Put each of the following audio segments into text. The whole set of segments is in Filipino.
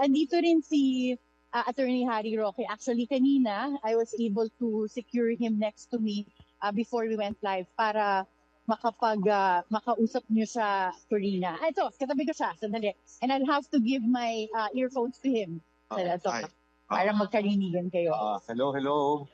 andito rin si Attorney Harry Roque. Actually, kanina, I was able to secure him next to me before we went live para makausap niyo siya, Corina. Ito, katabi ko siya, sandali. And I'll have to give my earphones to him. Hi. Para magkarinigan kayo. Hello.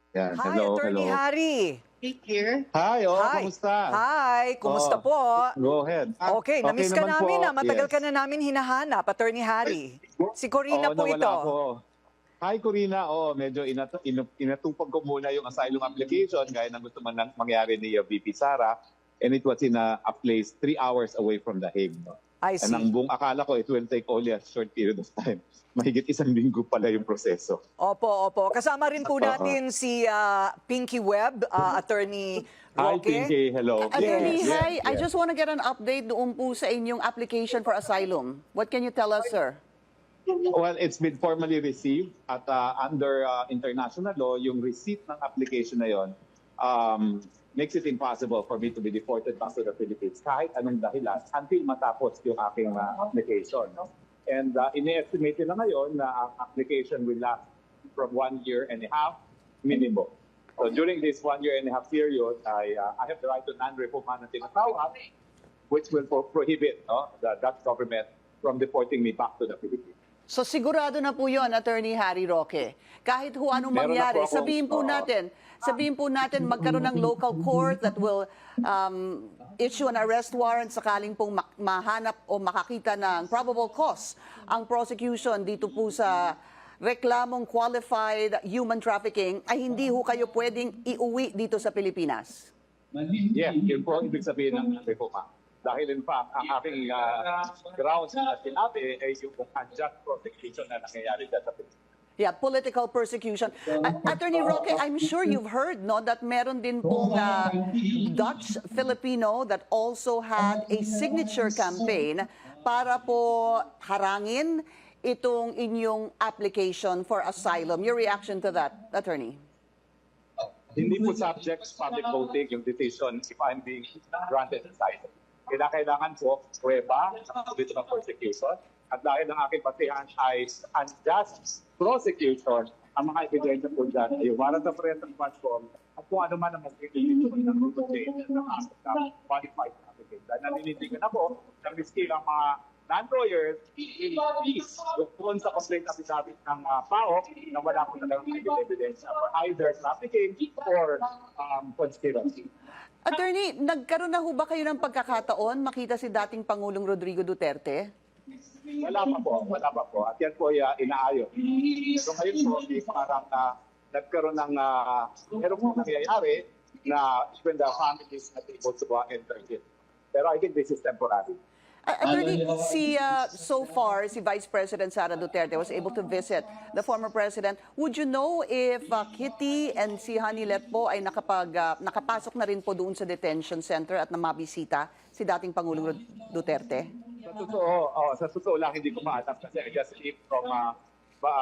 Yan, Hi, Attorney Harry. Here. Hi, Hi. kumusta? Hi, kumusta Oh, po? Go ahead. Okay, na-miss ka naman namin po. Matagal Yes. ka na namin hinahanap, Attorney Harry. Si Corina po nawala ito. ako. Hi, Corina. Medyo inatupag ko muna yung asylum application gaya ng gusto mangyari ni VP Sara. And it was in a place 3 hours away from The Hague. I And ang see. buong akala ko, it will take only a short period of time. Mahigit 1 linggo pala yung proseso. Opo. Kasama rin po natin si Pinky Webb, Attorney Hi, Roque. Pinky. Hello. Attorney, Yes, hi. I yes. just want to get an update doon po sa inyong application for asylum. What can you tell us, sir? Well, it's been formally received at under international law, yung receipt ng application na yon makes it impossible for me to be deported back to the Philippines kahit anong dahilan until matapos yung aking application. And ini-estimate nila ngayon na ang application will last from 1 year and a half minimum. So during this 1 year and a half period, I have the right to non-refoulement na tinatawag, which will prohibit the Dutch government from deporting me back to the Philippines. So sigurado na po yun, Attorney Harry Roque. Kahit anong Meron na mangyari, po akong- sabihin po natin magkaroon ng local court that will issue an arrest warrant sakaling pong mahanap o makakita ng probable cause ang prosecution dito po sa reklamong qualified human trafficking, ay hindi ho kayo pwedeng iuwi dito sa Pilipinas. Yes, yun po ang ibig sabihin ng reforma. Dahil in fact, ang aking grounds na sinabi ay yung unjust prosecution na nangyayari dyan sa Pilipinas. Yeah, political persecution. Attorney Roque, I'm sure you've heard that meron din pong Dutch Filipino that also had a signature campaign para po harangin itong inyong application for asylum. Your reaction to that, Attorney? Hindi po subject sa public voting yung decision if I'm being granted asylum. Kailangan po prueba ng dito ng persecution. At dahil ang aking patihan ay unjust prosecution, ang mga ebidensya po dyan ay warrant of arrest and platform at kung ano man ang mag-decision ng change ng qualified applicant. Dahil naninindigan ako na miski ang mga non-lawyers, please, doon sa complaint affidavit ng PAO na wala ko talagang ebidensya for either trafficking or conspiracy. Attorney, nagkaroon na ho ba kayo ng pagkakataon makita si dating Pangulong Rodrigo Duterte? Wala pa po. At yan po inaayos. So ngayon po, parang nagkaroon ng, meron po nangyayari na even the family is not able to enter it. Pero I think this is temporary. Attorney, so far, si Vice President Sara Duterte was able to visit the former president. Would you know if Kitty and si Hanilet po ay nakapasok na rin po doon sa detention center at na mabisita si dating Pangulong Duterte? Sa totoo lang, hindi ko maalam kasi I just came from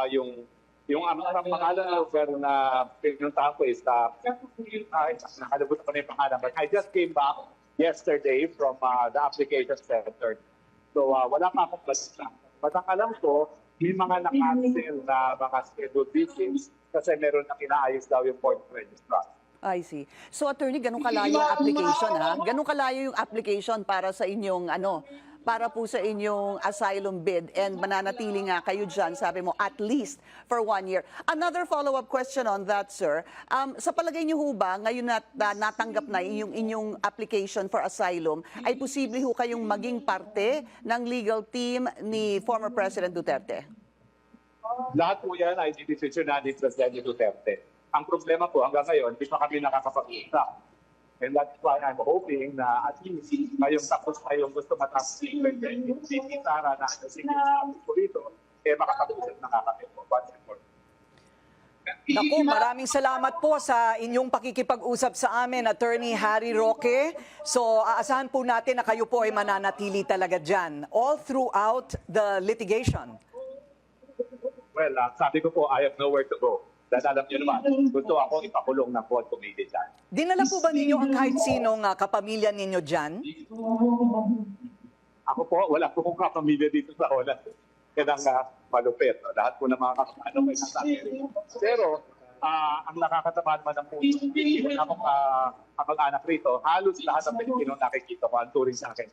yung pangalan ng lugar na pinuntahan ko is nakalimutan ko na yung pangalan. But I just came back yesterday from the application center. So wala pa akong balita. But ang alam ko, may mga nakancel na mga scheduled visits kasi meron na inaayos daw yung port registrar. I see. So, Attorney, ganun kalayo yung application, ha? Ganun kalayo yung application para sa inyong, para po sa inyong asylum bid and mananatili nga kayo dyan, sabi mo, at least for 1 year. Another follow-up question on that, sir. Sa palagay niyo ho ba, ngayon na natanggap na yung inyong application for asylum, ay posible ho kayong maging parte ng legal team ni former President Duterte? Lahat po yan ay didesisyonan ni Presidente Duterte. Ang problema po hanggang ngayon, hindi pa kami nakakapag-usap. And that's why I'm hoping na at least ngayong tapos tayong gusto matapos si Sara na signature po rito, makakapag-usap na kami po. Naku, maraming salamat po sa inyong pakikipag-usap sa amin, Attorney Harry Roque. So, aasahan po natin na kayo po ay mananatili talaga dyan all throughout the litigation. Well, sabi ko po, I have nowhere to go. Dahil alam niyo naman, gusto ako ipakulong ng Quad Committee dyan. Dinala po ba ninyo ang kahit sinong kapamilya ninyo dyan? Ako po, wala po kong kapamilya dito sa Holland. Yan ang malupit. No? Lahat po ng mga kapamilya may nasa Amerika. Pero, ang nakakatamaan man ng puso, hindi ko na akong kamag-anak rito, halos lahat ng Pilipino nakikita ko, ang turing sa akin.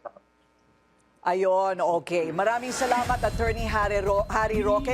Ayon, okay. Maraming salamat, Attorney Harry Roque.